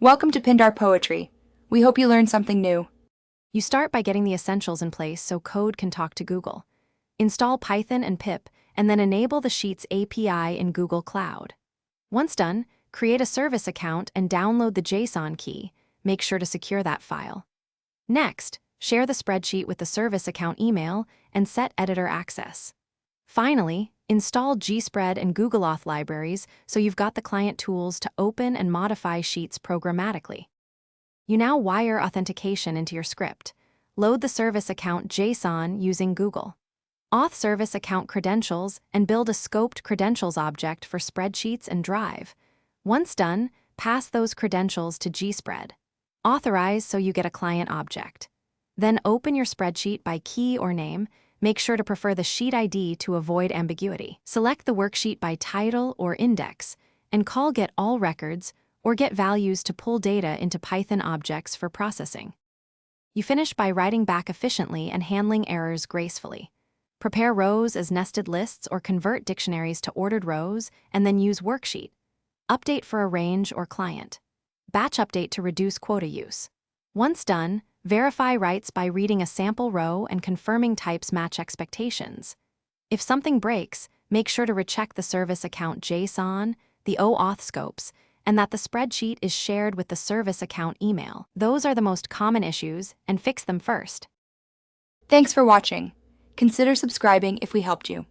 Welcome to Pindar Poetry. We hope you learned something new. You start by getting the essentials in place so code can talk to Google. Install Python and pip, and then enable the Sheets API in Google Cloud. Once done, create a service account and download the JSON key. Make sure to secure that file. Next, share the spreadsheet with the service account email and set editor access. Finally, install gspread and Google Auth libraries so you've got the client tools to open and modify sheets programmatically. You now wire authentication into your script. Load the service account JSON using Google Auth service account credentials and build a scoped credentials object for spreadsheets and Drive. Once done, pass those credentials to gspread. Authorize so you get a client object. Then open your spreadsheet by key or name. Make sure to prefer the sheet ID to avoid ambiguity. Select the worksheet by title or index, and call Get All Records or Get Values to pull data into Python objects for processing. You finish by writing back efficiently and handling errors gracefully. Prepare rows as nested lists or convert dictionaries to ordered rows, and then use worksheet. Update for a range or client. Batch update to reduce quota use. Once done, verify writes by reading a sample row and confirming types match expectations. If something breaks, make sure to recheck the service account JSON, the OAuth scopes, and that the spreadsheet is shared with the service account email. Those are the most common issues, and fix them first. Thanks for watching. Consider subscribing if we helped you.